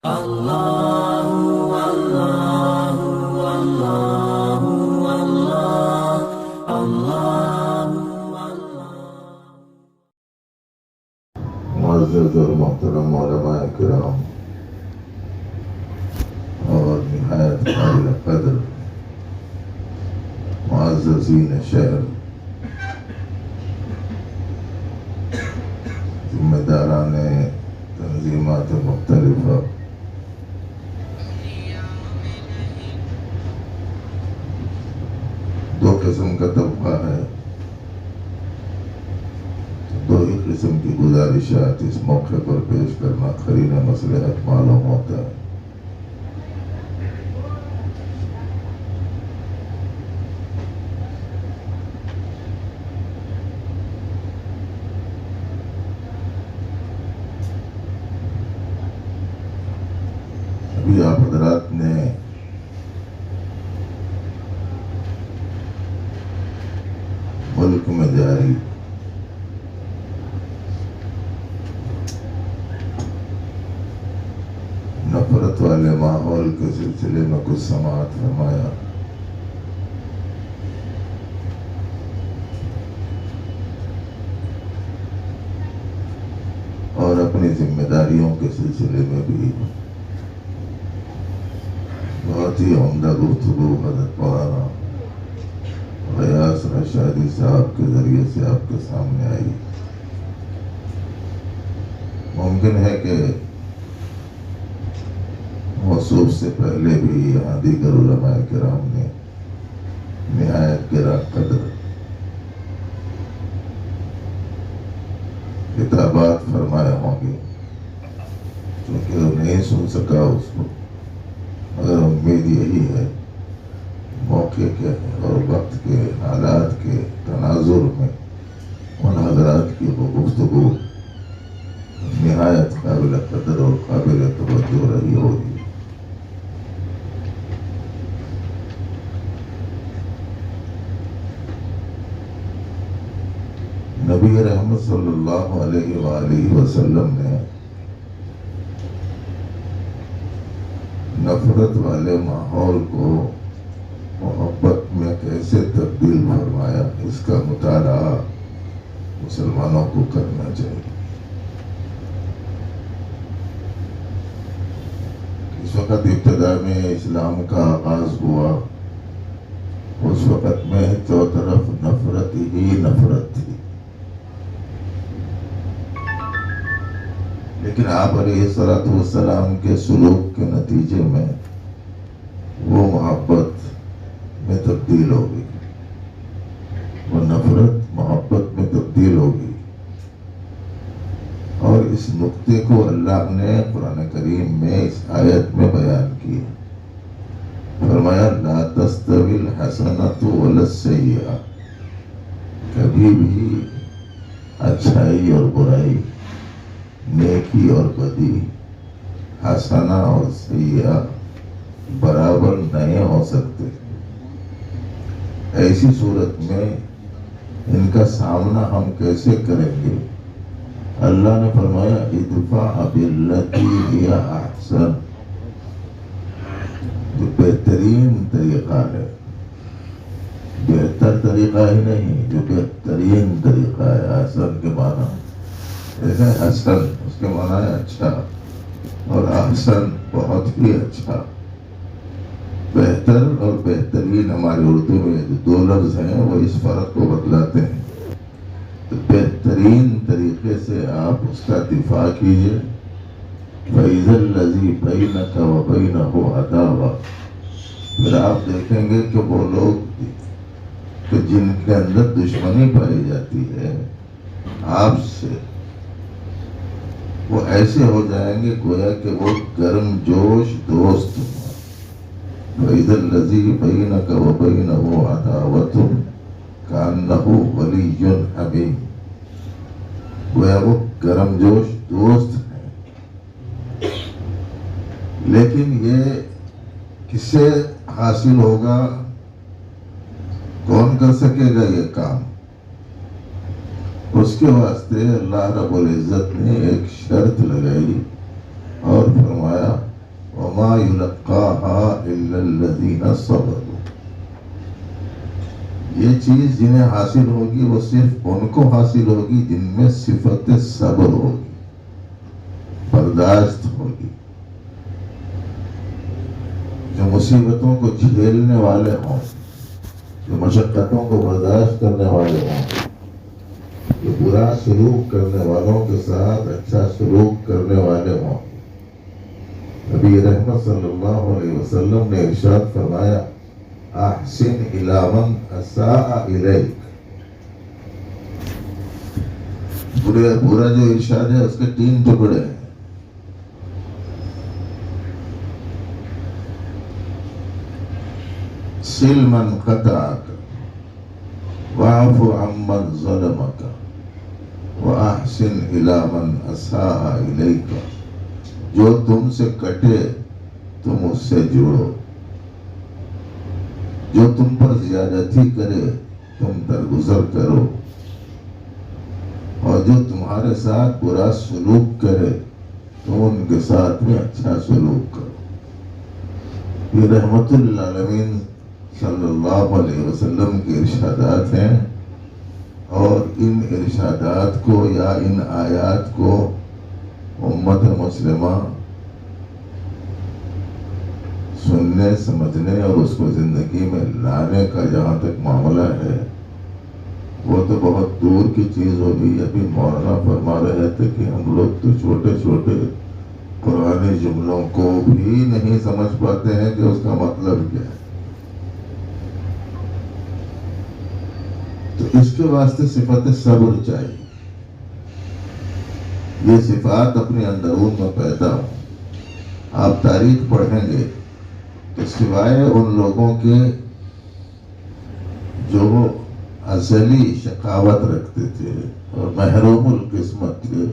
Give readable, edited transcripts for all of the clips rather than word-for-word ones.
معزز اور محترم علماء کرام اور نہایت قابل قدر معززین شہر، ذمہ داران تنظیمات مختلفہ، دو قسم کا طبقہ ہے، دو ہی قسم کی گزارشات اس موقع پر پیش کرنا قرین مصلحت معلوم ہوتا ہے۔ ابھی آپ حضرات نے ملک میں جاری نفرت والے ماحول کے سلسلے میں کچھ سماعت فرمایا۔ اور اپنی ذمہ داریوں کے سلسلے میں بھی بہت ہی عمدہ گفتگو حضرت مولانا غیاث رشادی صاحب کے ذریعے سے آپ کے سامنے آئی۔ ممکن ہے کہ موصوف سے پہلے بھی یہاں دیگر علماء کرام نے نہایت گراں قدر خطابات فرمائے ہوں گے، چونکہ وہ نہیں سن سکا اس کو، مگر امید یہی ہے موقع کے اور وقت کے حالات کے تناظر میں ان حضرات کی وہ گفتگو نہایت قابل قدر اور قابل توجہ رہی ہوگی۔ نبی رحمت صلی اللہ علیہ وآلہ وسلم نے نفرت والے ماحول کو محبت میں کیسے تبدیل فرمایا، اس کا مطالعہ مسلمانوں کو کرنا چاہیے۔ اس وقت ابتدا میں اسلام کا آغاز ہوا، اس وقت میں چوطرف نفرت ہی نفرت تھی، لیکن آپ علیہ الصلوۃ والسلام کے سلوک کے نتیجے میں وہ محبت میں تبدیل ہو گئی، وہ نفرت محبت میں تبدیل ہو گئی۔ اور اس نقطے کو اللہ نے قرآن کریم میں اس آیت میں بیان کیا، فرمایا لا تستوی الحسنۃ ولا السیئۃ، کبھی بھی اچھائی اور برائی، نیکی اور بدی، حسنہ اور سیئہ برابر نہیں ہو سکتے۔ ایسی صورت میں ان کا سامنا ہم کیسے کریں گے؟ اللہ نے فرمایا ادفع بالتی ہی احسن، جو بہترین طریقہ ہے، بہتر طریقہ ہی نہیں، جو بہترین طریقہ ہے۔ احسن کے معنی دیکھیں، حسن اس کے معنی ہے اچھا، اور احسن بہت ہی اچھا۔ بہتر اور بہترین ہمارے اردو میں جو دو لفظ ہیں وہ اس فرق کو بتلاتے ہیں۔ تو بہترین طریقے سے آپ اس کا دفاع کیجئے۔ فَإِذَا الَّذِي بَيْنَكَ وَبَيْنَهُ عَدَاوَةٌ، پھر آپ دیکھیں گے کہ وہ لوگ کہ جن کے اندر دشمنی پائی جاتی ہے آپ سے، وہ ایسے ہو جائیں گے گویا کہ وہ گرم جوش دوست ہوں۔ وَإِذَا الَّذِي بَيْنَكَ وَبَيْنَهُ عَدَاوَةٌ كَأَنَّهُ وَلِيٌّ حَمِيمٌ، گویا وہ گرم جوش دوست ہیں۔ لیکن یہ کس سے حاصل ہوگا؟ کون کر سکے گا یہ کام؟ اس کے واسطے اللہ رب العزت نے ایک شرط لگائی اور فرمایا وما يلقاها إلا الذين صبروا. یہ چیز جنہیں حاصل ہوگی وہ صرف ان کو حاصل ہوگی جن میں صفت صبر ہوگی، برداشت ہوگی. جو مصیبتوں کو جھیلنے والے ہوں، جو مشقتوں کو برداشت کرنے والے ہوں، جو برا سلوک کرنے والوں کے ساتھ اچھا سلوک کرنے والے ہوں. نبی رحمت صلی اللہ علیہ وسلم نے ارشاد فرمایا احسن الی من اساء الیک. پورا جو ارشاد ہے اس کے 3 ٹکڑے ہیں. سل من قطعک واعف عمن ظلمک واحسن الی من اساء الیک. جو تم سے کٹے تم اس سے جڑو، جو تم پر زیادتی کرے تم درگزر کرو، اور جو تمہارے ساتھ برا سلوک کرے تم ان کے ساتھ میں اچھا سلوک کرو. یہ رحمت للعالمین صلی اللہ علیہ وسلم کے ارشادات ہیں، اور ان ارشادات کو یا ان آیات کو امت مسلمہ سننے، سمجھنے اور اس کو زندگی میں لانے کا جہاں تک معاملہ ہے وہ تو بہت دور کی چیز ہوگی. ابھی مولانا فرما رہے تھے کہ ہم لوگ تو چھوٹے چھوٹے قرآنی جملوں کو بھی نہیں سمجھ پاتے ہیں کہ اس کا مطلب کیا ہے. تو اس کے واسطے صفت صبر چاہیے. یہ صفات اپنے اندرون میں پیدا ہوں. آپ تاریخ پڑھیں گے تو سوائے ان لوگوں کے جو ازلی شقاوت رکھتے تھے اور محروم القسمت تھے،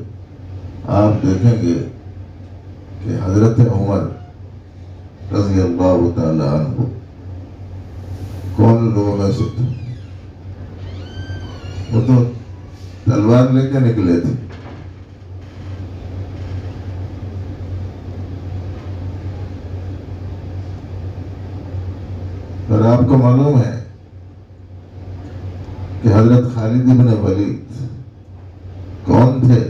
آپ دیکھیں گے کہ حضرت عمر رضی اللہ تعالی عنہ کون لوگوں میں سے تھے؟ وہ تو تلوار لے کے نکلے تھے. اور آپ کو معلوم ہے کہ حضرت خالد بن ولید کون تھے؟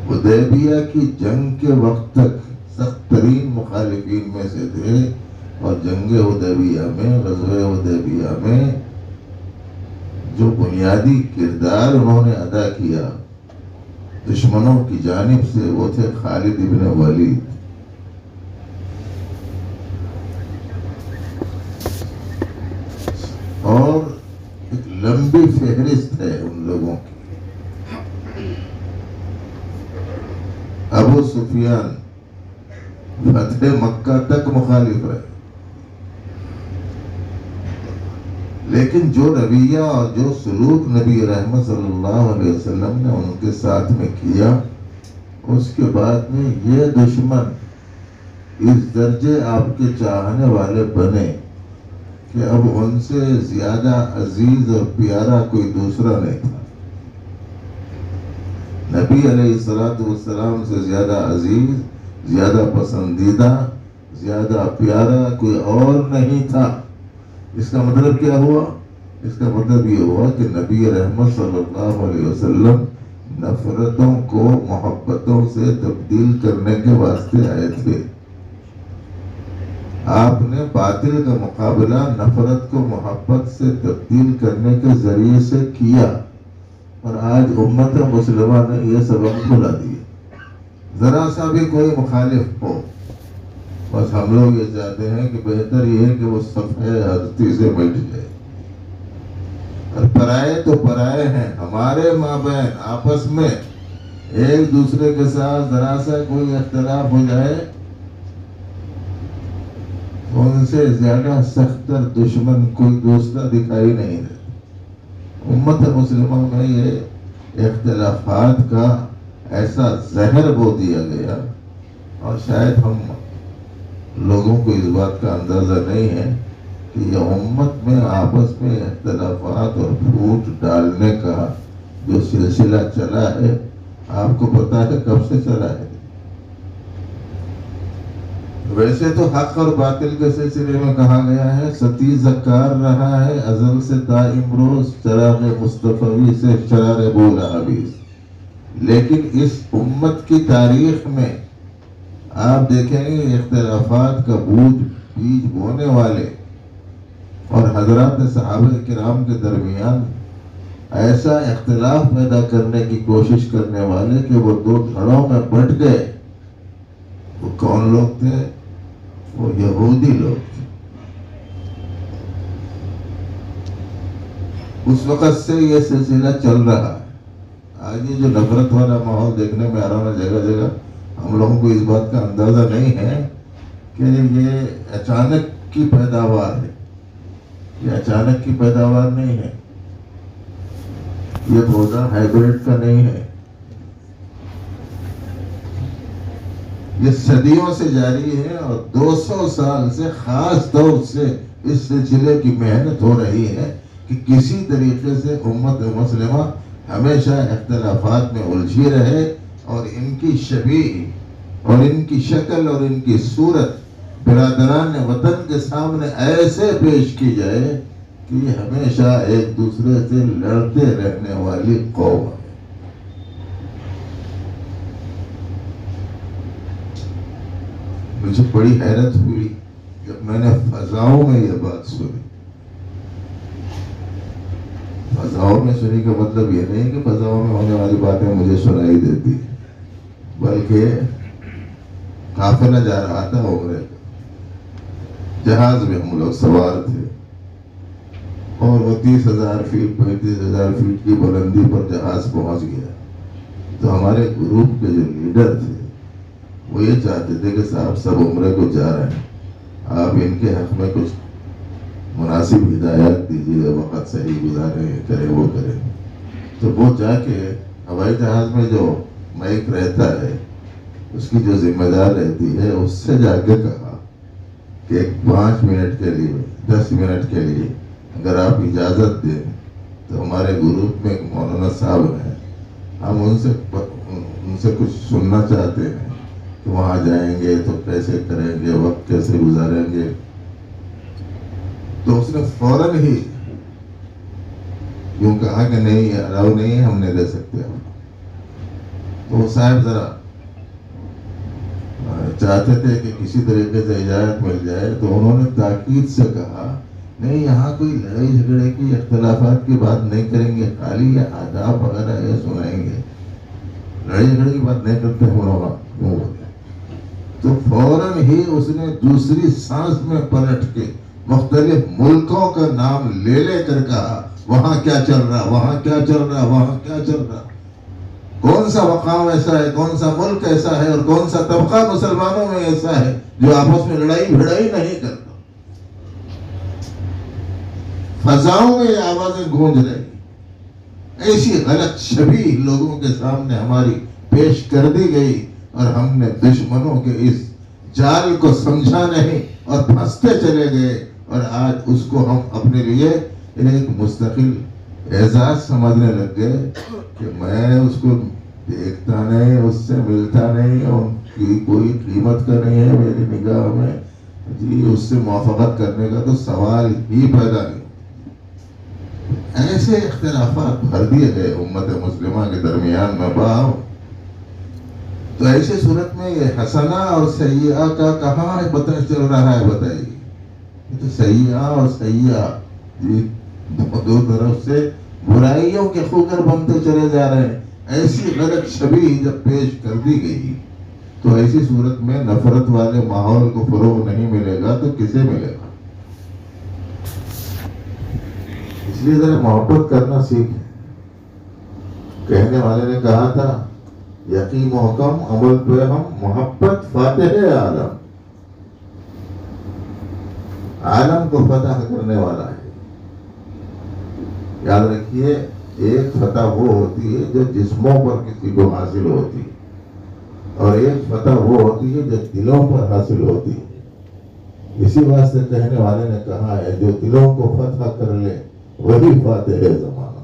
حدیبیہ کی جنگ کے وقت تک سخت ترین مخالفین میں سے تھے، اور جنگ حدیبیہ میں، غزوہ حدیبیہ میں جو بنیادی کردار انہوں نے ادا کیا دشمنوں کی جانب سے وہ تھے خالد بن ولید. اور ایک لمبی فہرست ہے ان لوگوں کی. ابو سفیان فتح مکہ تک مخالف رہے، لیکن جو رویہ اور جو سلوک نبی رحمت صلی اللہ علیہ وسلم نے ان کے ساتھ میں کیا، اس کے بعد میں یہ دشمن اس درجے آپ کے چاہنے والے بنے کہ اب ان سے زیادہ عزیز اور پیارا کوئی دوسرا نہیں تھا. نبی علیہ السلام سے زیادہ عزیز، زیادہ پسندیدہ، زیادہ پیارا کوئی اور نہیں تھا. اس کا مطلب کیا ہوا؟ اس کا مطلب یہ ہوا کہ نبی رحمت صلی اللہ علیہ وسلم نفرتوں کو محبتوں سے تبدیل کرنے کے واسطے آئے تھے. آپ نے باطل کا مقابلہ نفرت کو محبت سے تبدیل کرنے کے ذریعے سے کیا، اور آج امت مسلمہ نے یہ سبق بھلا دیا. ذرا سا بھی کوئی مخالف ہو، بس ہم لوگ یہ چاہتے ہیں کہ بہتر یہ ہے کہ وہ صفحہ حضرتی سے مٹ جائے. اور پرائے تو پرائے ہیں، ہمارے مابین آپس میں ایک دوسرے کے ساتھ ذرا سا کوئی اختلاف ہو جائے، ان سے زیادہ سختر دشمن کوئی دوسرا دکھائی نہیں دیتا. امت مسلمہ میں یہ اختلافات کا ایسا زہر بو دیا گیا، اور شاید ہم لوگوں کو اس بات کا اندازہ نہیں ہے کہ یہ امت میں آپس میں اختلافات اور پھوٹ ڈالنے کا جو سلسلہ چلا ہے، آپ کو پتا ہے کب سے چلا ہے؟ ویسے تو حق اور باطل کے سلسلے میں کہا گیا ہے ستی زکار رہا ہے ازل سے تا امروز چراغ مصطفی سے شرار بولا حبیز. لیکن اس امت کی تاریخ میں آپ دیکھیں گے اختلافات کا بیج بونے والے اور حضرات صحابہ کرام کے درمیان ایسا اختلاف پیدا کرنے کی کوشش کرنے والے کہ وہ دو دھڑوں میں بٹ گئے. وہ کون لوگ تھے؟ وہ یہودی لوگ تھے. اس وقت سے یہ سلسلہ چل رہا ہے. آج یہ جو نفرت والا ماحول دیکھنے میں آ رہا ہے جگہ جگہ، ہم لوگوں کو اس بات کا اندازہ نہیں ہے کہ یہ اچانک کی پیداوار ہے. یہ اچانک کی پیداوار نہیں ہے، یہ پودا ہائیبریڈ کا نہیں ہے. یہ صدیوں سے جاری ہے اور 200 سال سے خاص طور سے اس سلسلے کی محنت ہو رہی ہے کہ کسی طریقے سے امت مسلمہ ہمیشہ اختلافات میں الجھی رہے اور ان کی شبیہ اور ان کی شکل اور ان کی صورت برادران وطن کے سامنے ایسے پیش کی جائے کہ یہ ہمیشہ ایک دوسرے سے لڑتے رہنے والی قوم ہے. مجھے بڑی حیرت ہوئی جب میں نے فضاؤں میں یہ بات سنی. فضاؤں میں سنی کا مطلب یہ نہیں کہ فضاؤں میں ہونے والی باتیں مجھے سنائی دیتی، بلکہ قافلہ جا رہا تھا عمرے کا، جہاز میں ہم لوگ سوار تھے اور وہ 30,000 فیٹ 35,000 فیٹ کی بلندی پر جہاز پہنچ گیا. تو ہمارے گروپ کے جو لیڈر تھے وہ یہ چاہتے تھے کہ صاحب سب عمرے کو جا رہے ہیں، آپ ان کے حق میں کچھ مناسب ہدایات دیجیے، وقت صحیح گزاریں، کریں وہ کریں. تو وہ جا کے ہوائی جہاز میں جو مائک رہتا ہے اس کی جو ذمہ دار رہتی ہے اس سے جا کے کہا کہ 5 منٹ کے لیے 10 منٹ کے لیے اگر آپ اجازت دیں تو ہمارے گروپ میں ایک مولانا صاحب ہیں، ہم ان سے کچھ سننا چاہتے ہیں کہ وہاں جائیں گے تو کیسے کریں گے، وقت کیسے گزاریں گے. تو اس نے فوراً ہی یوں کہا کہ نہیں یہ الاؤ نہیں ہے، ہم نہیں دے سکتے. تو وہ صاحب ذرا چاہتے تھے کہ کسی طریقے سے اجازت مل جائے، تو انہوں نے تاکید سے کہا نہیں یہاں کوئی لڑائی جھگڑے کی اختلافات کی بات نہیں کریں گے، خالی یہ آداب وغیرہ یہ سنائیں گے، لڑائی جھگڑے کی بات نہیں کرتے ہم لوگ. تو فوراً ہی اس نے دوسری سانس میں پلٹ کے مختلف ملکوں کا نام لے کر کہا وہاں کیا چل رہا، وہاں کیا چل رہا، وہاں کیا چل رہا، کون سا مقام ایسا ہے، کون سا ملک ایسا ہے اور کون سا طبقہ مسلمانوں میں ایسا ہے جو آپس میں لڑائی بھڑائی نہیں کرتا. فضاؤں میں یہ آوازیں گونج رہی. ایسی غلط شبیہ لوگوں کے سامنے ہماری پیش کر دی گئی اور ہم نے دشمنوں کے اس جال کو سمجھا نہیں اور پھنستے چلے گئے، اور آج اس کو ہم اپنے لیے ایک مستقل اعزاز سمجھنے لگ گئے کہ میں اس کو دیکھتا نہیں، اس سے ملتا نہیں، ان کی کوئی قیمت کا نہیں ہے میری نگاہ میں. جی اس سے موافقت کرنے کا تو سوال ہی پیدا نہیں. ایسے اختلافات بھر دیے گئے امت مسلمہ کے درمیان میں باؤ. تو ایسی صورت میں یہ حسنہ اور سیئہ کا کہاں پتہ چل رہا ہے بتائیے. یہ تو سیئہ اور سیئہ جی دو طرف سے برائیوں کے خوگر بنتے چلے جا رہے ہیں. ایسی غلط شبیہ جب پیش کر دی گئی تو ایسی صورت میں نفرت والے ماحول کو فروغ نہیں ملے گا تو کسے ملے گا. اس لیے ذرا محبت کرنا سیکھیں. کہنے والے نے کہا تھا یقین محکم عمل پہ ہم محبت فاتح عالم. عالم کو فتح کرنے والا ہے. یاد رکھیے ایک فتح وہ ہوتی ہے جو جسموں پر کسی کو حاصل ہوتی ہے اور ایک فتح وہ ہوتی ہے جو دلوں پر حاصل ہوتی ہے. اسی واسطے کہنے والے نے کہا ہے جو دلوں کو فتح کر لے وہی فاتح زمانہ.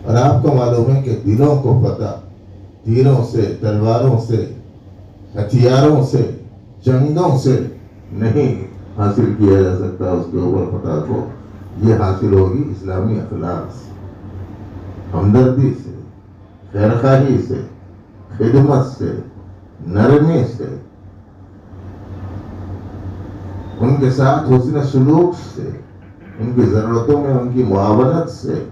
اور آپ کو معلوم ہے کہ دلوں کو فتح تیروں سے، تلواروں سے، ہتھیاروں سے، جنگوں سے نہیں حاصل کیا جا سکتا اس کے اوپر فتح کو. یہ حاصل ہوگی اسلامی اخلاق سے، ہمدردی سے، خیرخواہی سے، خدمت سے، نرمی سے، ان کے ساتھ حسن سلوک سے، ان کی ضرورتوں میں ان کی معاونت سے.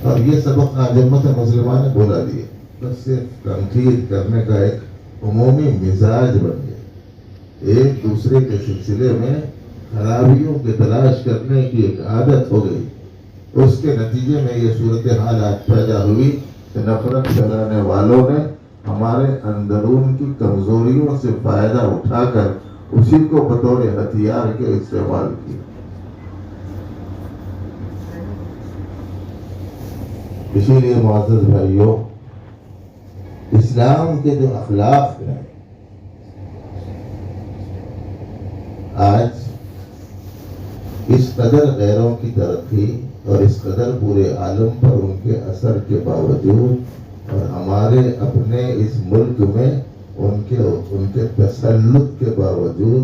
اور یہ سبق آج امت مسلمہ نے بولا دیا. بس صرف تنقید کرنے کا ایک عمومی مزاج بن گیا. ایک دوسرے کے سلسلے میں خرابیوں کی تلاش کرنے کی ایک عادت ہو گئی. اس کے نتیجے میں یہ صورتحال آج پیدا ہوئی کہ نفرت پھیلانے والوں نے ہمارے اندرون کی کمزوریوں سے فائدہ اٹھا کر اسی کو بطور ہتھیار کے استعمال کیا. اسی لیے معزز بھائیوں، اسلام کے جو اخلاق ہیں آج اس قدر غیروں کی ترقی اور اس قدر پورے عالم پر ان کے اثر کے باوجود اور ہمارے اپنے اس ملک میں ان کے تسلط کے باوجود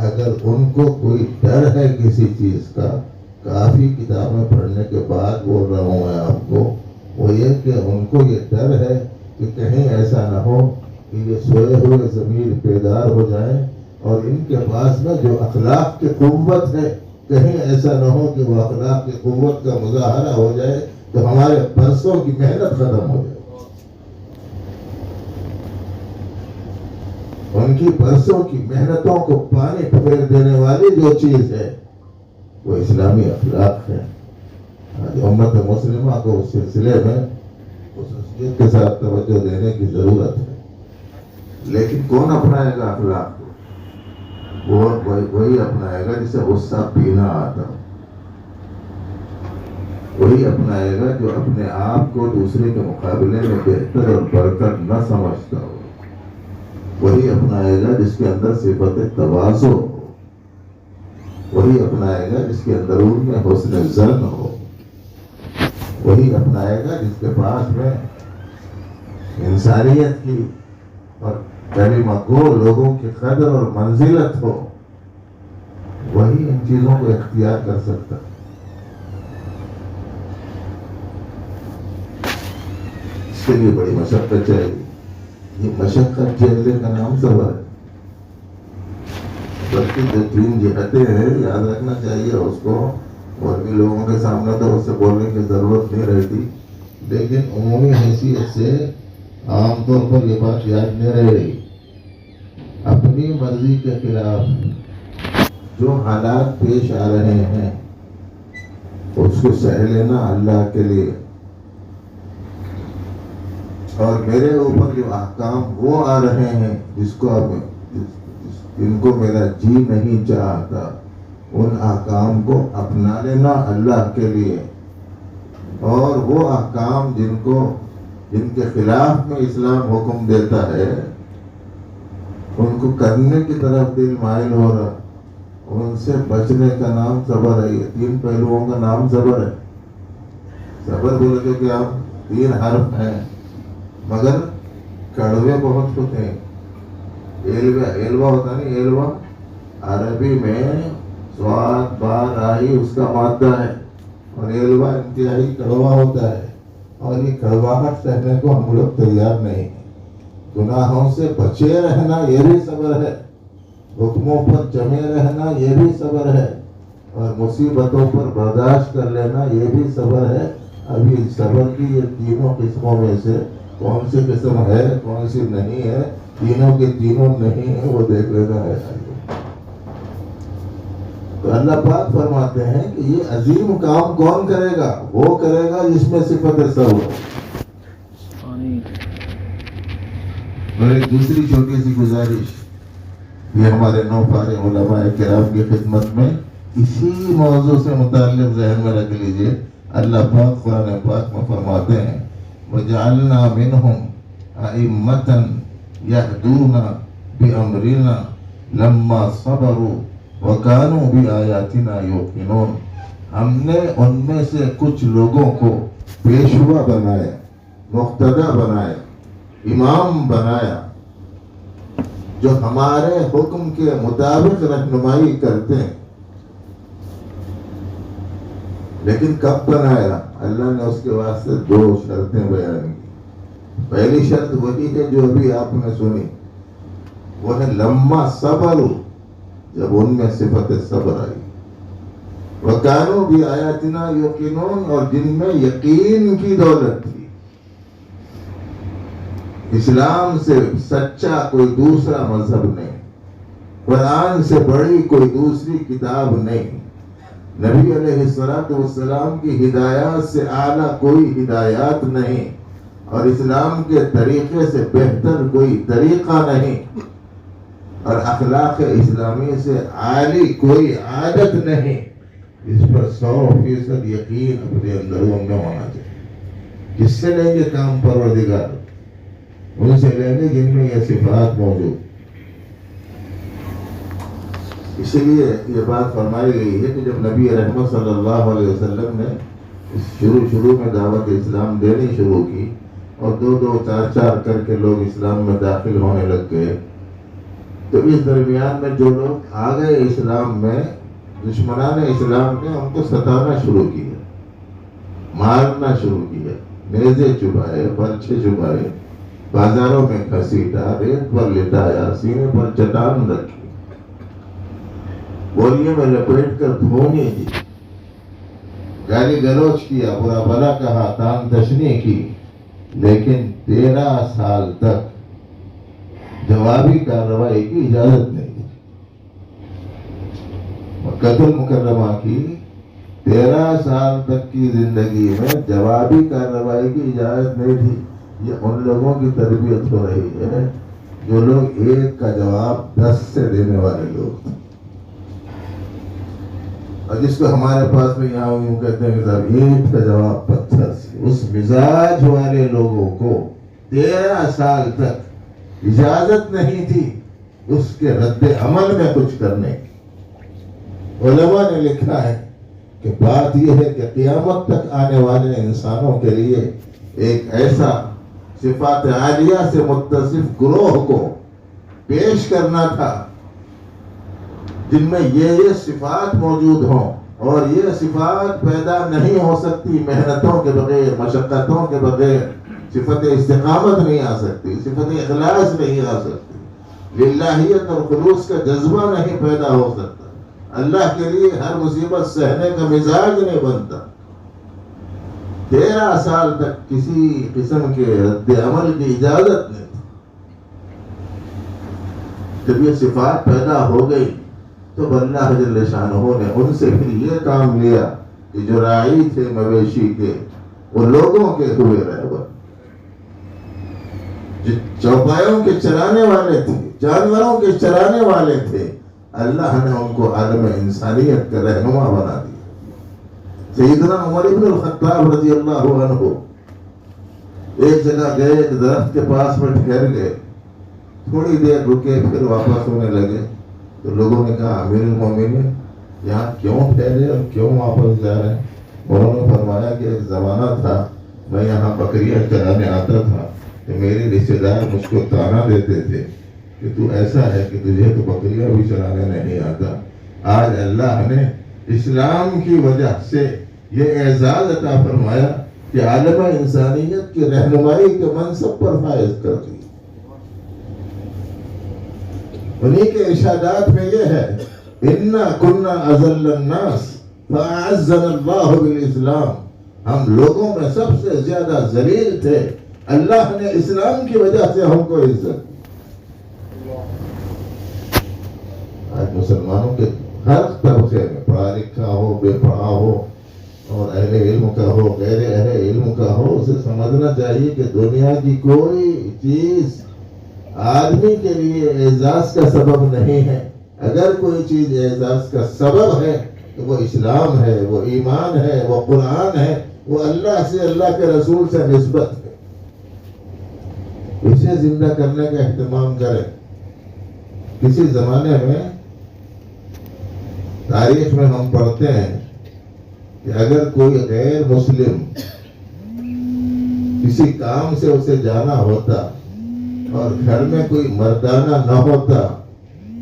اگر ان کو کوئی ڈر ہے کسی چیز کا، کافی کتابیں پڑھنے کے بعد بول رہا ہوں میں آپ کو، وہ یہ کہ ان کو یہ ڈر ہے کہ کہیں ایسا نہ ہو کہ یہ سوئے ہوئے ضمیر بیدار ہو جائیں اور ان کے پاس میں جو اخلاق کی قوت ہے کہیں ایسا نہ ہو کہ وہ اخلاق کی قوت کا مظاہرہ ہو جائے تو ہمارے برسوں کی محنت ختم ہو جائے. ان کی برسوں کی محنتوں کو پانی پھیر دینے والی جو چیز ہے وہ اسلامی اخلاق ہے. آج امت مسلمہ کو اس سلسلے میں خصوصیت کے ساتھ توجہ دینے کی ضرورت ہے. لیکن کون اپنائے گا اخلاق کو؟ وہی اپنائے گا جسے غصہ پینا آتا ہو. وہی اپنائے گا جو اپنے آپ کو دوسرے کے مقابلے میں بہتر اور برتر نہ سمجھتا ہو. وہی اپنائے گا جس کے اندر صفت تواضع ہو. وہی اپنائے گا جس کے اندرون میں حسن ظن ہو. وہی اپنائے گا جس کے پاس میں انسانیت کی اور کلمہ گو لوگوں کی قدر اور منزلت ہو. وہی ان چیزوں کو اختیار کر سکتا. اس کے لیے بڑی مشقت چاہیے. یہ مشقت جھیلنے کا نام صبر ہے. بلکہ جو 3 جہتیں ہیں یاد رکھنا چاہیے اس کو. اور بھی لوگوں کے سامنے تو اس سے بولنے کی ضرورت نہیں رہتی، لیکن عمومی حیثیت سے عام طور پر یہ بات یاد نہیں رہ رہی. اپنی مرضی کے خلاف جو حالات پیش آ رہے ہیں اس کو سہ لینا اللہ کے لیے، اور میرے اوپر جو احکام وہ آ رہے ہیں جن کو میرا جی نہیں چاہتا، ان احکام کو اپنا لینا اللہ کے لیے. اور وہ احکام جن کے خلاف میں اسلام حکم دیتا ہے ان کو کرنے کی طرف دل مائل ہو رہا، ان سے بچنے کا نام صبر ہے. یہ 3 پہلوؤں کا نام صبر ہے. صبر بولے تو کیا 3 حرف ہیں مگر کڑوے بہت ہوتے ہیں. ایلوا ہوتا نہیں، ایلوا عربی میں سواد بار آئی اس کا مادہ ہے، اور ایلوا انتہائی کڑوا ہوتا ہے. اور یہ کڑواہٹ سہنے کو ہم لوگ تیار نہیں ہیں. گناہوں سے بچے رہنا یہ بھی صبر ہے، حکموں پر جمے رہنا یہ بھی صبر ہے، اور مصیبتوں پر برداشت کر لینا یہ بھی صبر ہے. ابھی صبر کی یہ 3 قسموں میں سے کون سی قسم ہے کون سی نہیں ہے، تینوں کے تینوں نہیں ہے، وہ دیکھ لینا ہے. تو اللہ پاک فرماتے ہیں کہ یہ عظیم کام کون کرے گا؟ وہ کرے گا جس میں صفت صبر. اور ایک دوسری چھوٹی سی گزارش، یہ ہمارے 9 فارغ علماء کرام کی خدمت میں اسی موضوع سے متعلق ذہن میں رکھ لیجئے. اللہ پاک قرآن پاک میں فرماتے ہیں وَجَعَلْنَا مِنْهُمْ أَئِمَّةً يَهْدُونَ بِأَمْرِنَا لَمَّا صَبَرُوا وَكَانُوا بِآيَاتِنَا يُوقِنُونَ. ہم نے ان میں سے کچھ لوگوں کو پیشوا بنایا. مقتدا بنایا، امام بنایا، جو ہمارے حکم کے مطابق رہنمائی کرتے ہیں۔ لیکن کب بنایا؟ اللہ نے اس کے واسطے 2 شرطیں بیان کی۔ پہلی شرط وہی ہے جو ابھی آپ نے سنی، وہ ہے لما صبر، جب ان میں صفت صبر آئی، وَكَانُوا بِآيَاتِنَا يُوقِنُونَ، اور جن میں یقین کی دولت تھی۔ اسلام سے سچا کوئی دوسرا مذہب نہیں، قرآن سے بڑی کوئی دوسری کتاب نہیں، نبی علیہ السلام کی ہدایات سے اعلیٰ کوئی ہدایات نہیں، اور اسلام کے طریقے سے بہتر کوئی طریقہ نہیں، اور اخلاق اسلامی سے عالی کوئی عادت نہیں۔ اس پر 100% یقین اپنے اندروں میں ہونا چاہیے۔ کس سے لیں گے کام؟ پروردگار، ان سے لیں گے جن میں یہ صفات موجود۔ اسی لیے یہ بات فرمائی گئی ہے کہ جب نبی رحمت صلی اللہ علیہ وسلم نے شروع میں دعوت اسلام دینی شروع کی، اور 2 4 کر کے لوگ اسلام میں داخل ہونے لگ گئے، تو اس درمیان میں جو لوگ آ گئے اسلام میں، دشمنان اسلام نے ان کو ستانا شروع کیا، مارنا شروع کیا، نیزے چبھائے، برچھے چبھائے، بازاروں میں گھسیٹا، ریت پر لٹایا، سینے پر چٹان رکھی، بوریے میں لپیٹ کر دھونی دی، گالی گلوچ کیا، برا بھلا کہا، تان تشنی کی، لیکن 13 سال تک جوابی کارروائی کی اجازت نہیں دی۔ مکہ المکرمہ کی 13 سال تک کی زندگی میں جوابی کارروائی کی اجازت نہیں تھی۔ یہ ان لوگوں کی تربیت ہو رہی ہے جو لوگ ایک کا جواب 10 سے دینے والے لوگ تھے، اور جس کو ہمارے پاس میں یہاں یوں کہتے ہیں کہ صاحب اینٹ کا جواب پتھر سے، اس مزاج والے لوگوں کو 13 سال تک اجازت نہیں تھی اس کے رد عمل میں کچھ کرنے کی۔ علماء نے لکھا ہے کہ بات یہ ہے کہ قیامت تک آنے والے انسانوں کے لیے ایک ایسا صفات عالیہ سے متصف گروہ کو پیش کرنا تھا جن میں یہ صفات موجود ہوں، اور یہ صفات پیدا نہیں ہو سکتی محنتوں کے بغیر، مشقتوں کے بغیر۔ صفت استقامت نہیں آ سکتی، صفت اخلاص نہیں آ سکتی، للہیت اور خلوص کا جذبہ نہیں پیدا ہو سکتا، اللہ کے لیے ہر مصیبت سہنے کا مزاج نہیں بنتا۔ 13 سال تک کسی قسم کے رد عمل کی اجازت نہیں تھی۔ جب یہ صفات پیدا ہو گئی تو اللہ جل شانہ نے ان سے پھر یہ کام لیا کہ جو راعی تھے مویشی کے، وہ لوگوں کے ہوئے رہبر، جو چوپایوں کے چرانے والے تھے، جانوروں کے چرانے والے تھے، اللہ نے ان کو عالم انسانیت کا رہنما بنا دیا۔ سیدنا عمر ابن الخطاب رضی اللہ عنہ ایک جگہ گئے، ایک درخت کے پاس میں ٹھہر گئے، تھوڑی دیر رکے، پھر واپس ہونے لگے، تو لوگوں نے کہا امیر المومنین یہاں کیوں ٹھہرے اور کیوں واپس جا رہے ہیں؟ انہوں نے فرمایا کہ ایک زمانہ تھا میں یہاں بکریاں چرانے آتا تھا تو میرے رشتے دار مجھ کو تانا دیتے تھے کہ تو ایسا ہے کہ تجھے تو بکریاں بھی چلانے نہیں آتا۔ آج اللہ نے اسلام کی وجہ سے یہ اعزاز عطا فرمایا کہ عالم انسانیت کی رہنمائی کے منصب پر فائز کر دی۔ انہی کے ارشادات میں یہ ہے اِنَّا كُنَّا أَذَلَّ النَّاسِ فَأَعَزَّنَا اللَّهُ بِالْإِسْلَامِ، ہم لوگوں میں سب سے زیادہ ذلیل تھے، اللہ نے اسلام کی وجہ سے ہم کو عزت۔ آج مسلمانوں کے ہر طبقے میں، پڑھا لکھا ہو، بے پڑھا ہو، اور اہل علم کا ہو، غیر اہل علم کا ہو، اسے سمجھنا چاہیے کہ دنیا کی کوئی چیز آدمی کے لیے اعزاز کا سبب نہیں ہے۔ اگر کوئی چیز اعزاز کا سبب ہے تو وہ اسلام ہے، وہ ایمان ہے، وہ قرآن ہے، وہ اللہ سے، اللہ کے رسول سے نسبت ہے۔ اسے زندہ کرنے کا اہتمام کریں۔ کسی زمانے میں تاریخ میں ہم پڑھتے ہیں کہ اگر کوئی غیر مسلم کسی کام سے اسے جانا ہوتا اور گھر میں کوئی مردانہ نہ ہوتا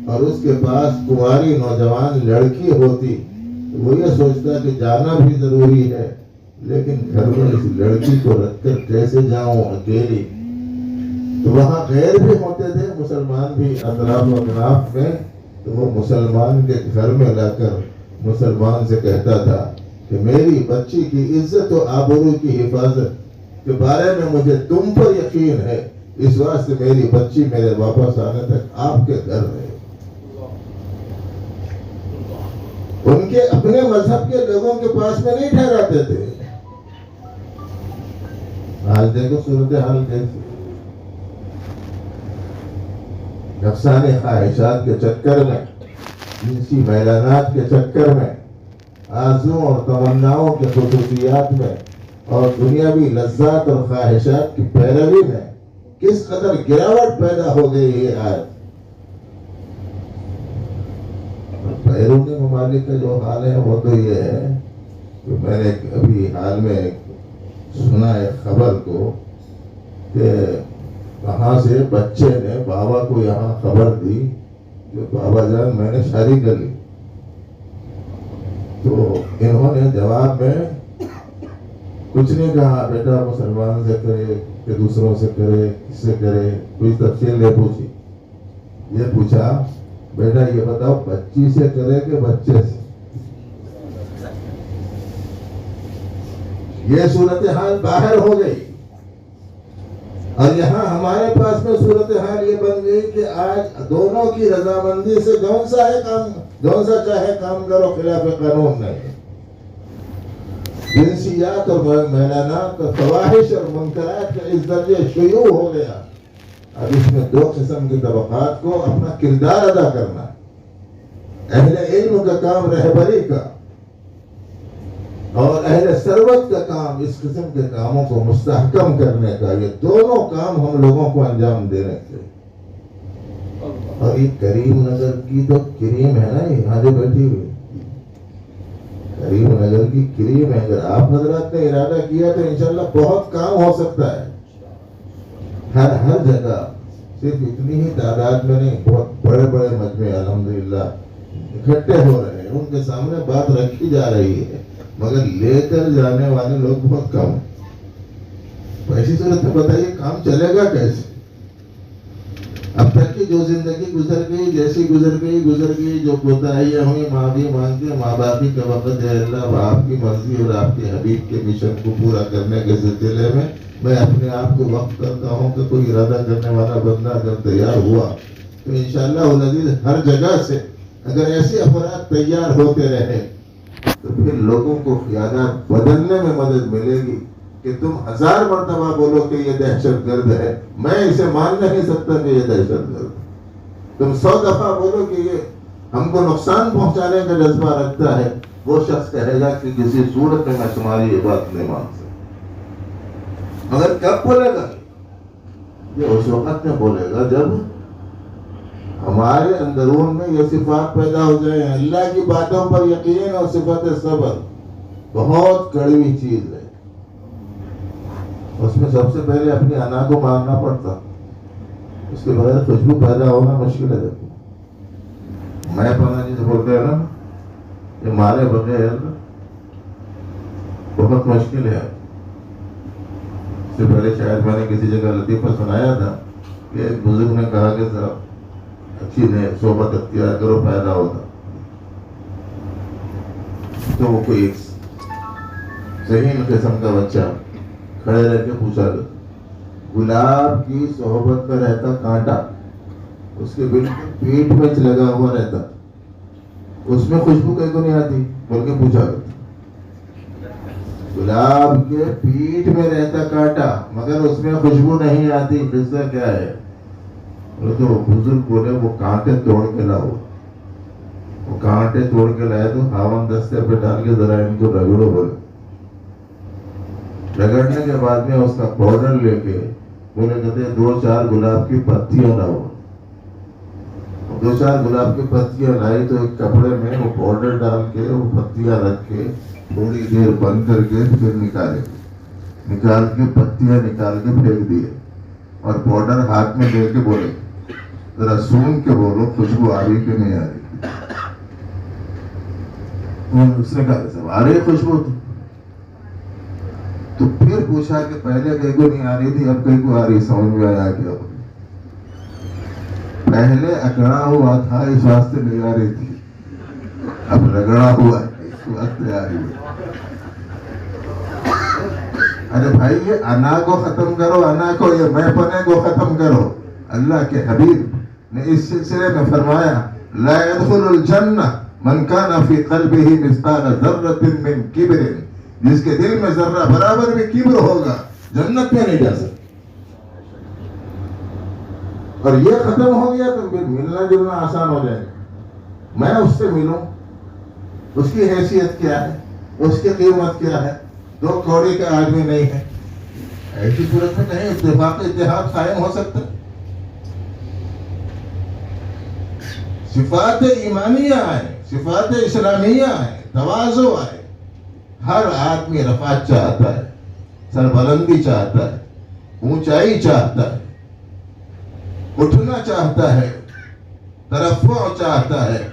اور اس کے پاس کنواری نوجوان لڑکی ہوتی تو وہ یہ سوچتا کہ جانا بھی ضروری ہے، لیکن گھر میں اس لڑکی کو رکھ کر کیسے جاؤں اکیلی؟ تو وہاں غیر بھی ہوتے تھے، مسلمان بھی اطراف و اطراف میں، تو وہ مسلمان کے گھر میں لا کر مسلمان سے کہتا تھا کہ میری بچی کی عزت و آبرو کی حفاظت کے بارے میں مجھے تم پر یقین ہے، اس واسطے میری بچی میرے واپس آنے تک آپ کے گھر رہے۔ ان کے اپنے مذہب کے لوگوں کے پاس میں نہیں ٹھہراتے تھے۔ آج دیکھو صورتحال کیسی، نفسانی خواہشات کے چکر میں، جنسی میلانات کے چکر میں، آرزو اور تمناؤں کے خصوصیات میں اور دنیاوی لذات اور خواہشات کی پیروی میں کس قدر گراوٹ پیدا ہو گئی ہے آج۔ بیرونی ممالک کا جو حال ہے وہ تو یہ ہے کہ میں نے ابھی حال میں سنا ایک خبر کو کہ وہاں سے بچے نے بابا کو یہاں خبر دی کہ بابا جان میں نے شادی کر لی، تو انہوں نے جواب میں کچھ نہیں کہا، بیٹا مسلمان سے کرے کہ دوسروں سے کرے، کس سے کرے، کوئی تفصیل نہیں پوچھی۔ یہ پوچھا بیٹا یہ بتاؤ بچی سے کرے کہ بچے سے؟ یہ صورتحال باہر ہو گئی، اور یہاں ہمارے پاس میں صورتحال یہ بن گئی کہ آج دونوں کی رضامندی سے جون سا چاہے کام کرو، خلاف قانون نہیں۔ جنسیات اور میلانات اور فواحش اور منکرات کا اس درجے شیوع ہو گیا۔ اب اس میں دو قسم کی طبقات کو اپنا کردار ادا کرنا ہے، اہل علم کا کام رہبری کا، اور اہل ثروت کا کام اس قسم کے کاموں کو مستحکم کرنے کا۔ یہ دونوں کام ہم لوگوں کو انجام دینے کے۔ اور یہ کریم نگر کی تو کریم ہے نا، یہاں جو بیٹھی ہوئی کریم نگر کی کریم ہے، اگر آپ حضرات نے ارادہ کیا تو انشاءاللہ بہت کام ہو سکتا ہے۔ ہر جگہ صرف اتنی ہی تعداد میں نہیں، بہت بڑے بڑے مجمع الحمدللہ اکٹھے ہو رہے ہیں، ان کے سامنے بات رکھی جا رہی ہے، مگر لے کر جانے والے لوگ بہت کم ہیں۔ ایسی صورت میں بتائیے کام چلے گا کیسے؟ اب تک کی جو زندگی گزر گئی، جیسی گزر گئی، جو کوتاہیاں ہوئی معافی مانگتے، ماں باپی کا وقت ہے اللہ، اب آپ کی مرضی اور آپ کے حبیب کے مشن کو پورا کرنے کے سلسلے میں اپنے آپ کو وقف کرتا ہوں کہ کوئی ارادہ کرنے والا بندہ اگر تیار ہوا تو انشاءاللہ العزیز ہر جگہ سے اگر ایسے افراد تیار ہوتے رہے تو پھر لوگوں کو خیالات بدلنے میں مدد ملے گی کہ تم 1000 مرتبہ بولو کہ یہ دہشت گرد ہے، میں اسے مان نہیں سکتا کہ یہ دہشت گرد ہے۔ تم 100 دفعہ بولو کہ یہ ہم کو نقصان پہنچانے کا جذبہ رکھتا ہے، وہ شخص کہے گا کہ کسی صورت میں تمہاری یہ بات نہیں مان سکتا۔ مگر کب بولے گا؟ یہ اس وقت میں بولے گا جب ہمارے اندرون میں یہ صفات پیدا ہو جائیں۔ اللہ کی باتوں پر یقین اور صفت صبر بہت کڑوی چیز ہے، اس میں سب سے پہلے اپنی انا کو مارنا پڑتا، اس کے بغیر خوشبو پیدا ہونا مشکل ہے۔ میں پانا جسے بولتے ہیں نا، یہ مارے بغیر بہت مشکل ہے۔ اس سے پہلے شاید میں نے کسی جگہ لطیفہ سنایا تھا کہ ایک بزرگ نے کہا کہ صاحب اچھی نے صحبت اختیار کرو فائدہ ہوتا، تو وہ کوئی صحیح قسم کا بچہ کھڑے رہ کے پوچھا گیا، گلاب کی صحبت میں رہتا کانٹا، اس کے بالکل پیٹ میں لگا ہوا رہتا، اس میں خوشبو کہیں کو نہیں آتی، بول کے پوچھا گیا۔ گلاب کے پیٹ میں رہتا کانٹا مگر اس میں خوشبو نہیں آتی، قصہ کیا ہے؟ تو بزرگ بولے وہ کانٹے توڑ کے لاؤ۔ وہ کانٹے توڑ کے لائے تو خاوند دستے پہ ڈال کے ذرا ان کو رگڑو، بولے رگڑنے کے بعد میں اس کا پاؤڈر لے کے بولے کہتے 2-4 گلاب کی پتیاں لاؤ۔ 2-4 گلاب کی پتیاں لائی تو ایک کپڑے میں وہ پاؤڈر ڈال کے وہ پتیاں رکھ کے تھوڑی دیر بند کر کے پھر نکالے، نکال کے پتیاں نکال کے پھینک دیے اور پاؤڈر ہاتھ میں لے کے بولے ذرا سون کے بولو خوشبو آ رہی کہ نہیں آ رہی. اس نے کہا صاحب آ رہی خوشبو تو پھر پوچھا کہ پہلے کہیں کو نہیں آ رہی تھی اب کہیں کو آ رہی, سمجھ میں آیا کیا؟ پہلے اکڑا ہوا تھا اس واسطے نہیں آ رہی تھی, اب رگڑا ہوا ہے اس واسطے آ رہی ہے. ارے بھائی یہ انا کو ختم کرو, انا کو, یہ میں پنے کو ختم کرو. اللہ کے حبیب نے اس سلسلے میں فرمایا لا يدخل الجنہ من کان فی قلبہ مثقال ذرۃ من کبر, جس کے دل میں ذرہ برابر بھی کبر ہوگا جنت میں نہیں جا سکتا. اور یہ ختم ہو گیا تو پھر ملنا جلنا آسان ہو جائے گا. میں اس سے ملوں, اس کی حیثیت کیا ہے, اس کی قیمت کیا ہے, 2 کوڑی کا آدمی نہیں ہے. ایسی صورت میں کہیں اتفاق اتحاد قائم ہو سکتا ہے. صفات ایمانیہ آئے, صفات اسلامیہ آئے, تواضع آئے. ہر آدمی رفعت چاہتا ہے, سربلندی چاہتا ہے, اونچائی چاہتا ہے, اٹھنا چاہتا ہے, ترفع چاہتا ہے.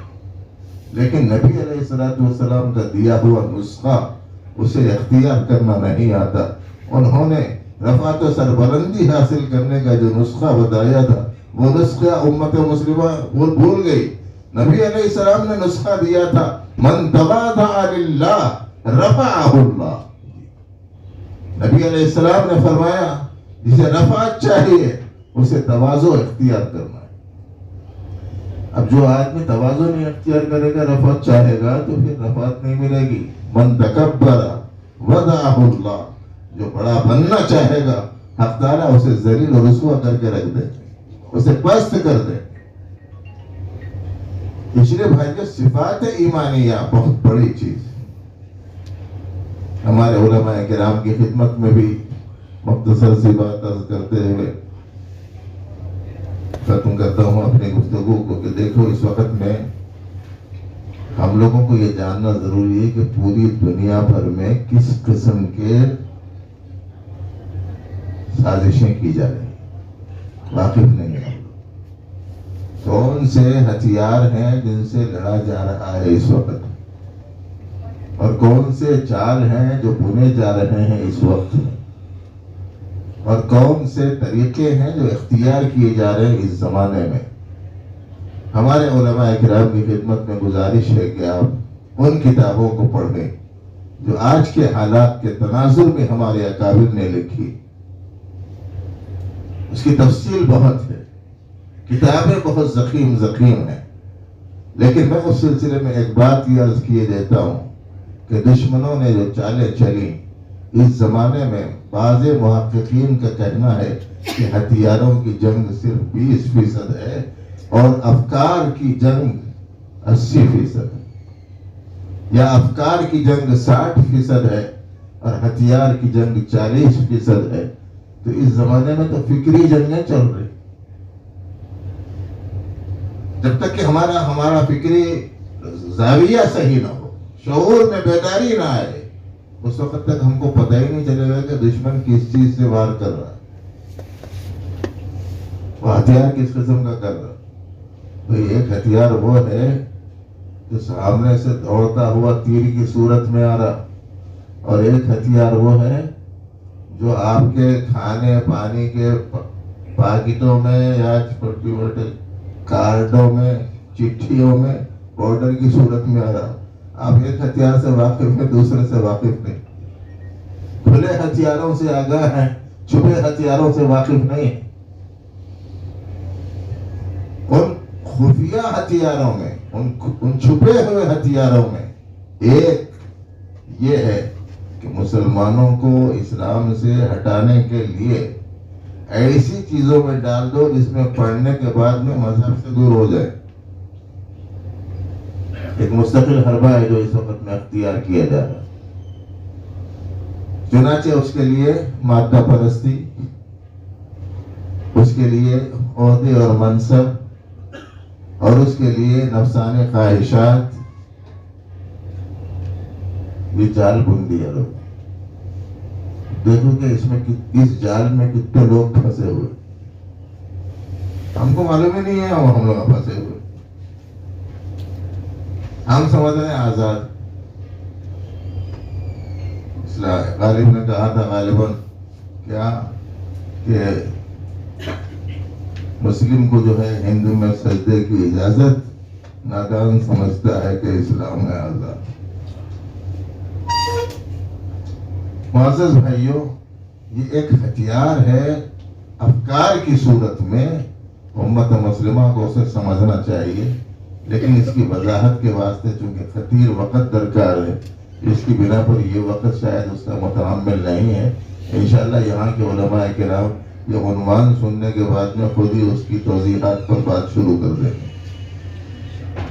لیکن نبی علیہ السلام کا دیا ہوا نسخہ اسے اختیار کرنا نہیں آتا. انہوں نے رفعت و سربلندی حاصل کرنے کا جو نسخہ بتایا تھا وہ نسخہ امت مسلمہ بھول گئی. نبی علیہ السلام نے نسخہ دیا تھا من تواضع للہ رفعہ اللہ. نبی علیہ السلام نے فرمایا جسے رفعت چاہیے اسے تواضع اختیار کرنا ہے. اب جو آدمی تواضع نہیں اختیار کرے گا, رفعت چاہے گا, تو پھر رفعت نہیں ملے گی. من تکبر وضعہ اللہ, جو بڑا بننا چاہے گا حق تعالیٰ اسے ذلیل و رسوا کر کے رکھ دے, اسے پست کر دے. اس لیے بھائی صفات ایمانیہ بہت بڑی چیز. ہمارے علماء کرام کی خدمت میں بھی مختصر سی بات عرض کرتے ہوئے ختم کرتا ہوں اپنی گفتگو کو کہ دیکھو اس وقت میں ہم لوگوں کو یہ جاننا ضروری ہے کہ پوری دنیا بھر میں کس قسم کے سازشیں کی جا رہی ہیں, واقف نہیں ہے. کون سے ہتھیار ہیں جن سے لڑا جا رہا ہے اس وقت, اور کون سے چال ہیں جو بنے جا رہے ہیں اس وقت, اور کون سے طریقے ہیں جو اختیار کیے جا رہے ہیں اس زمانے میں. ہمارے علماء کرام کی خدمت میں گزارش ہے کہ آپ ان کتابوں کو پڑھیں جو آج کے حالات کے تناظر میں ہمارے اکابر نے لکھی. اس کی تفصیل بہت ہے, کتابیں بہت زخیم ہیں. لیکن میں اس سلسلے میں ایک بات یہ عرض کیے دیتا ہوں کہ دشمنوں نے جو چالیں چلی اس زمانے میں, بعض محققین کا کہنا ہے کہ ہتھیاروں کی جنگ صرف 20% ہے اور افکار کی جنگ 80% ہے, یا افکار کی جنگ 60% ہے اور ہتھیار کی جنگ 40% ہے. تو اس زمانے میں تو فکری جنگیں چل رہی. جب تک کہ ہمارا فکری زاویہ صحیح نہ ہو, شعور میں بیداری نہ آئے, اس وقت تک ہم کو پتہ ہی نہیں چلے گا کہ دشمن کس چیز سے وار کر رہا ہے, وہ ہتھیار کس قسم کا کر رہا ہے. تو ایک ہتھیار وہ ہے جو سامنے سے دوڑتا ہوا تیر کی صورت میں آ رہا, اور ایک ہتھیار وہ ہے جو آپ کے کھانے پانی کے پاکٹوں میں یا چھوٹی موٹے کارڈوں میں, چٹھیوں میں پاؤڈر کی صورت میں آ رہا. آپ ایک ہتھیار سے واقف ہیں, دوسرے سے واقف نہیں. کھلے ہتھیاروں سے آگاہ ہیں, چھپے ہتھیاروں سے واقف نہیں. ان خفیہ ہتھیاروں میں, ان چھپے ہوئے ہتھیاروں میں ایک یہ ہے کہ مسلمانوں کو اسلام سے ہٹانے کے لیے ایسی چیزوں میں ڈال دو جس میں پڑھنے کے بعد میں مذہب سے دور ہو جائے. ایک مستقل حربہ ہے جو اس وقت میں اختیار کیا جا رہا ہے. چنانچہ اس کے لیے مادہ پرستی, اس کے لیے عہدے اور منصب, اور اس کے لیے نفسانی خواہشات, یہ جال بن دیا لوگ. دیکھو کہ اس میں اس جال میں کتنے لوگ پھنسے ہوئے. ہم کو معلوم ہی نہیں ہے ہم لوگ پھنسے ہوئے. ہم سمجھ رہے ہیں آزاد. غالب نے کہا تھا غالباً کیا کہ مسلم کو جو ہے ہندو میں سجدے کی اجازت، نادان سمجھتا ہے کہ اسلام ہے آزاد. معزز بھائیوں، یہ ایک ہتھیار ہے افکار کی صورت میں. امت مسلمہ کو اسے سمجھنا چاہیے، لیکن اس کی وضاحت کے واسطے چونکہ خطیر وقت درکار ہے، اس کی بنا پر یہ وقت شاید اس کا متعمل نہیں ہے. انشاءاللہ یہاں کے علماء کرام یہ عنوان سننے کے بعد میں خود ہی اس کی توضیحات پر بات شروع کر دیں گے.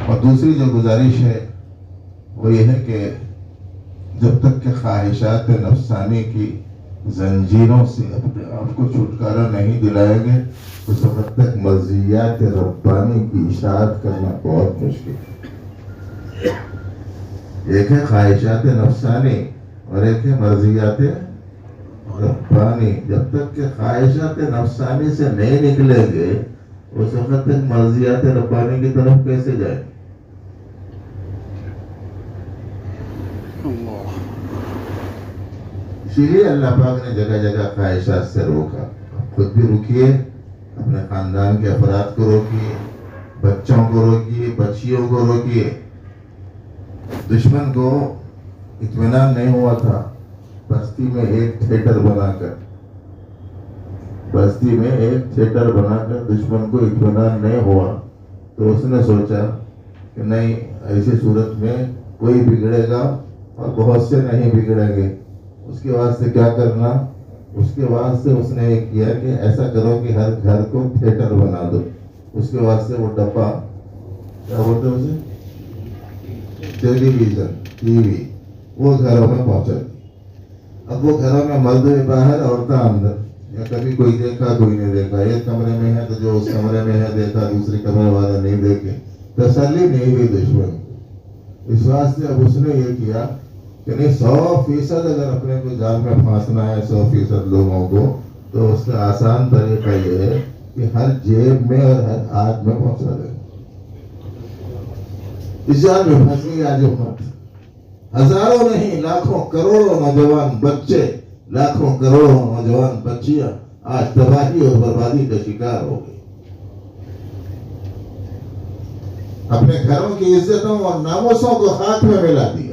اور دوسری جو گزارش ہے وہ یہ ہے کہ جب تک کہ خواہشات نفسانی کی زنجیروں سے اپنے آپ کو چھٹکارا نہیں دلائیں گے اس وقت تک مرضیات ربانی کی اشاعت کرنا بہت مشکل ہے. ایک ہے خواہشات نفسانی اور ایک ہے مرضیات ربانی. جب تک کہ خواہشات نفسانی سے نہیں نکلیں گے اس وقت تک مرضیات ربانی کی طرف کیسے جائیں؟ اسی لیے اللہ پاک نے جگہ جگہ خواہشات سے روکا. خود بھی رکیے، اپنے خاندان کے افراد کو روکیے، بچوں کو روکیے، بچیوں کو روکیے. دشمن کو اطمینان نہیں ہوا تھا بستی میں ایک تھیٹر بنا کر دشمن کو اطمینان نہیں ہوا تو اس نے سوچا کہ نہیں، ایسی صورت میں کوئی بگڑے گا اور بہت سے نہیں بگڑیں گے. اس کے واسطے کیا کرنا؟ اس کے واسطے اس نے یہ کیا کہ ایسا کرو کہ ہر گھر کو تھیٹر بنا دو. اس کے واسطے وہ ڈبہ، کیا بولتے ہیں اسے، ٹیلی ویژن، ٹی وی، وہ گھروں میں پہنچا. اب وہ گھروں میں مرد باہر، عورتیں اندر. یا کبھی کوئی دیکھا کوئی نہیں دیکھا. ایک کمرے میں ہے تو جو اس کمرے میں ہے دیکھا، دوسرے کمرے والے نہیں دیکھے. تسلی نہیں ہوئی دشمن کو. اس واسطے اب اس نے یہ کیا کہ نہیں، 100% اگر اپنے کو جال میں پھانسنا ہے 100% لوگوں کو، تو اس کا آسان طریقہ یہ ہے کہ ہر جیب میں اور ہر ہاتھ میں پہنچا دیں. اس جال میں پھنس گئی آج امت. ہزاروں نہیں، لاکھوں کروڑوں نوجوان بچے، لاکھوں کروڑوں نوجوان بچیاں آج تباہی اور بربادی کا شکار ہو گئی. اپنے گھروں کی عزتوں اور ناموسوں کو ہاتھ میں ملا دیا.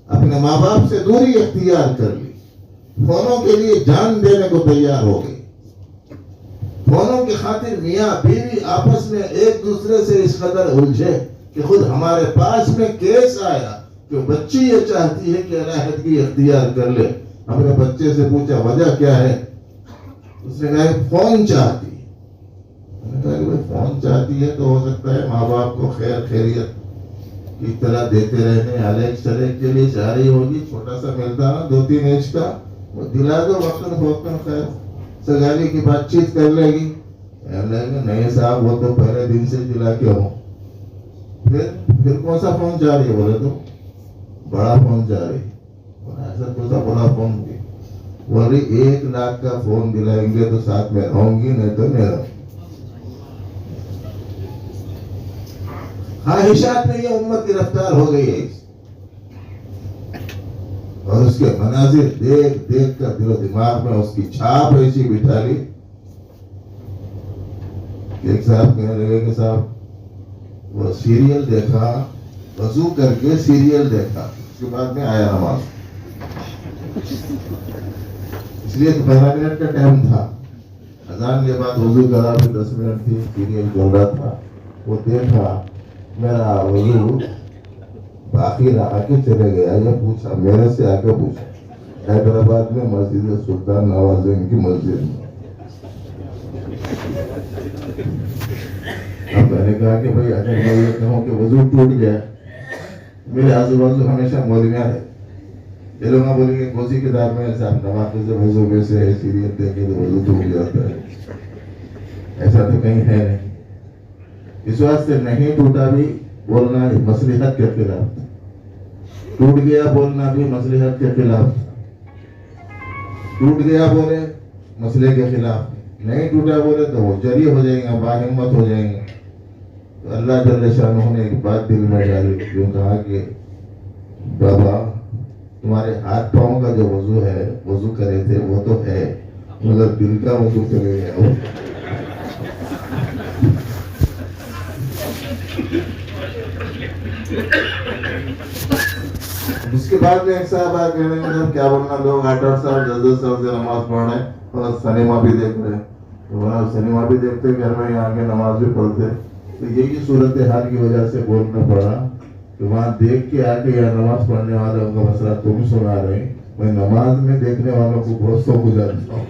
اپنے ماں باپ سے دوری اختیار کر لی. فونوں کے لیے جان دینے کو تیار ہو گئی. فونوں کی خاطر میاں بیوی آپس میں ایک دوسرے سے اس قدر الجھے کہ خود ہمارے پاس میں کیس آیا کہ بچی یہ چاہتی ہے کہ علیحدگی اختیار کر لے. ہم نے بچے سے پوچھا وجہ کیا ہے؟ اس نے کہا فون چاہتی ہے. میں نے کہا کہ فون چاہتی ہے تو ہو سکتا ہے ماں باپ کو خیر خیریت کی طرح دیتے رہنے، الیک سلیک کے لیے چاہ رہی ہوگی. چھوٹا سا ملتا نا 2-3 انچ کا، وہ دلا دو وقتاً فوقتاً، خیر سگالی کی بات چیت کر لے گی. نہیں صاحب، وہ تو پہلے دن سے دلا کے ہوں. پھر کون سا فون چاہ رہی ہے؟ بولے تو بڑا فون چاہ رہی. ایسا کون سا بڑا فون بھی؟ بولی 1 لاکھ کا فون دلائیں گے تو ساتھ میں رہوں گی، نہیں تو نہیں رہوں. خواہشات میں یہ امت گرفتار ہو گئی ہے اور اس کے مناظر دیکھ دیکھ کر دل و دماغ میں اس کی چھاپ ایسی بٹھا لی. ایک صاحب کہنے لگے کہ صاحب وہ سیریل دیکھا، وضو کر کے سیریل دیکھا، اس کے بعد میں آیا نماز. اس لیے 15 منٹ کا ٹائم تھا. اذان کے بعد وضو کرا، پھر 10 منٹ تھی، سیریل چل رہا تھا. وہ دیکھا، میرا وضو باقی رہا کے چلے گیا. یہ پوچھا، میرے سے آ کے پوچھا، حیدرآباد میں مسجد سلطان نوازم کی مسجد میں. اب میں نے کہا کہ بھائی اگر میں یہ کہوں کہ وضو ٹوٹ گیا، میرے آزو بازو ہمیشہ مولویاں رہے. یہ لوگ بولیں گے کوسی کتاب میں صاحب نواقض وضو میں سے سیریل دیکھے تو وضو ٹوٹ جاتا ہے. ایسا تو کہیں ہے نہیں. اس واسطے نہیں ٹوٹا بھی بولنا مصلحت کے خلاف تھا، ٹوٹ گیا بولنا بھی مصلحت کے خلاف تھا. ٹوٹ گیا بولے مسئلے کے خلاف، نہیں ٹوٹا بولے تو وہ جری ہو جائیں گے، با ہمت ہو جائیں گے. تو اللہ جل شانہ نے ایک بات دل میں ڈالی، جو کہا کہ بابا تمہارے ہاتھ پاؤں کا جو وضو ہے، وضو کرے تھے وہ تو ہے، مگر دل کا وضو کرے گیا. اس کے بعد میں ایک صاحب آ کہنے لگے کیا بولنا، لوگ 8 سال 10 سال سے نماز پڑھ رہے ہیں اور سنیما بھی دیکھ رہے ہیں. سنیما بھی دیکھتے گھر میں آ کے نماز بھی پڑھتے. تو یہی صورتحال کی وجہ سے بولنا پڑا کہ وہاں دیکھ کے آ کے یا نماز پڑھنے والوں کا مسئلہ تم سنا رہے، میں نماز میں دیکھنے والوں کو بہت سو گزارتا ہوں.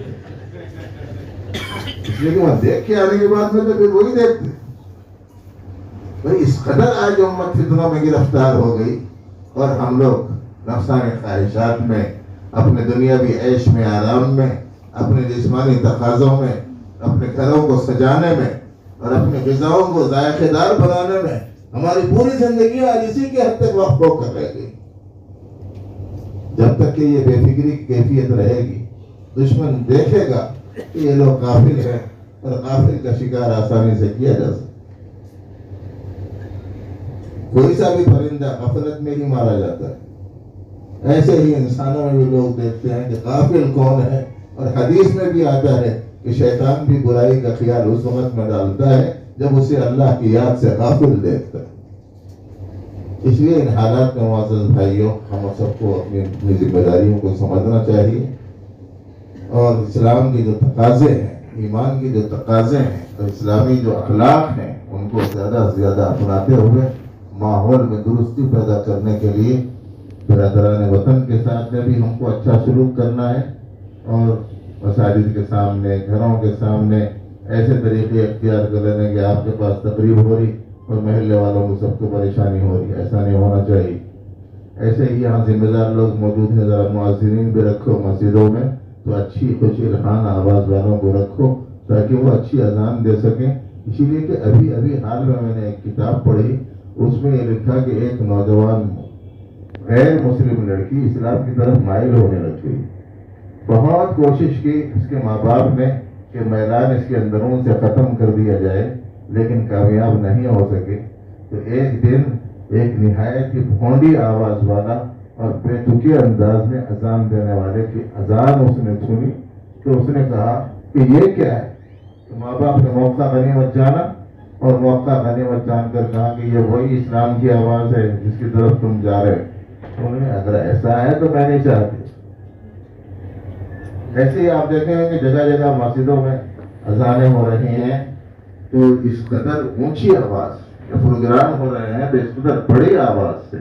اس لیے کہ وہاں دیکھ کے آنے کے بعد میں تو پھر وہی دیکھتے. اس قدر آج امت فتنوں میں گرفتار ہو گئی، اور ہم لوگ نفسانی خواہشات میں، اپنے دنیاوی عیش میں، آرام میں، اپنے جسمانی تقاضوں میں، اپنے گھروں کو سجانے میں اور اپنے غذاؤں کو ذائقہ دار بنانے میں ہماری پوری زندگی آج اسی کے حد تک وقف ہو کر رہ گئی. جب تک کہ یہ بے فکری کی کیفیت رہے گی، دشمن دیکھے گا کہ یہ لوگ غافل ہیں، اور غافل کا شکار آسانی سے کیا جا سکتا. کوئی سا بھی پرندہ غفلت میں ہی مارا جاتا ہے. ایسے ہی انسانوں میں بھی لوگ دیکھتے ہیں کہ غافل کون ہے، اور حدیث میں بھی آتا ہے کہ شیطان بھی برائی کا خیال اس وقت میں ڈالتا ہے جب اسے اللہ کی یاد سے غافل دیکھتا ہے. اس لیے ان حالات میں معزز بھائیوں، ہم سب کو اپنی ذمہ داریوں کو سمجھنا چاہیے، اور اسلام کی جو تقاضے ہیں، ایمان کی جو تقاضے ہیں، اور اسلامی جو اخلاق ہیں، ان کو زیادہ سے زیادہ اپناتے ہوئے ماحول میں درستی پیدا کرنے کے لیے برادران وطن کے ساتھ میں بھی ہم کو اچھا سلوک کرنا ہے، اور مساجد کے سامنے، گھروں کے سامنے ایسے طریقے اختیار کر لینے کہ آپ کے پاس تقریب ہو رہی اور محلے والوں کو سب کو پریشانی ہو رہی. ایسا نہیں ہونا چاہیے. ایسے ہی یہاں ذمہ دار لوگ موجود ہیں، ذرا مؤذنین بھی رکھو مسجدوں میں، تو اچھی خوش الحان آواز والوں کو رکھو تاکہ وہ اچھی اذان دے سکیں. اسی لیے کہ ابھی حال میں نے ایک کتاب پڑھی، اس میں یہ لکھا کہ ایک نوجوان غیر مسلم لڑکی اسلام کی طرف مائل ہونے لگ گئی. بہت کوشش کی اس کے ماں باپ نے کہ میدان اس کے اندرون سے ختم کر دیا جائے، لیکن کامیاب نہیں ہو سکے. تو ایک دن ایک نہایت ہی بھونڈی آواز والا اور بے تکے انداز میں اذان دینے والے کی اذان اس نے سنی، تو اس نے کہا کہ یہ کیا ہے. تو ماں باپ نے موقع غنیمت جانا، اور موقع غنیمت جان کر کہا کہ یہ وہی اسلام کی آواز ہے جس کی طرف تم جا رہے. انہوں نے اگر ایسا ہے تو میں نہیں چاہتی. ایسے ہی آپ دیکھیں کہ جگہ جگہ مسجدوں میں اذانیں ہو رہی ہیں، تو اس قدر اونچی آواز پروگرام ہو رہے ہیں، تو اس قدر بڑی آواز سے،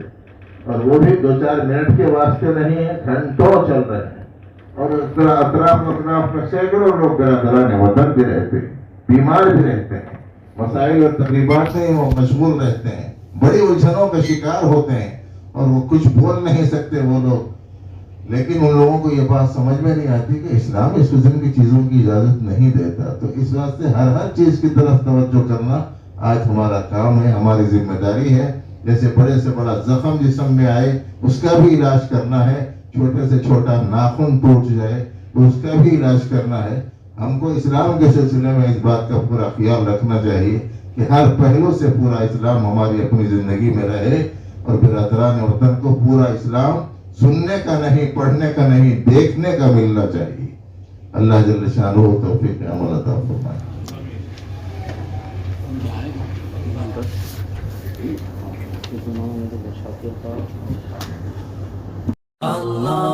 اور وہ بھی 2-4 منٹ کے واسطے نہیں ہیں، گھنٹوں چل رہے ہیں. اور اطراف میں سینکڑوں لوگ برادران وطن بھی رہتے ہیں، بیمار بھی رہتے ہیں، مسائل اور تقریبات میں وہ مشغول رہتے ہیں، بڑی الجھنوں کا شکار ہوتے ہیں، اور وہ کچھ بول نہیں سکتے وہ لوگ. لیکن ان لوگوں کو یہ بات سمجھ میں نہیں آتی کہ اسلام اس قسم کی چیزوں کی اجازت نہیں دیتا. تو اس واسطے ہر چیز کی طرف توجہ کرنا آج ہمارا کام ہے، ہماری ذمہ داری ہے. جیسے بڑے سے بڑا زخم جسم میں آئے اس کا بھی علاج کرنا ہے، چھوٹے سے چھوٹا ناخن ٹوٹ جائے تو اس کا بھی علاج کرنا ہے. ہم کو اسلام کے سلسلے میں اس بات کا پورا خیال رکھنا چاہیے کہ ہر پہلو سے پورا اسلام ہماری اپنی زندگی میں رہے، اور برادران وطن کو پورا اسلام سننے کا نہیں، پڑھنے کا نہیں، دیکھنے کا ملنا چاہیے. اللہ جل شانہ توفیق عمل عطا فرمائے. Allah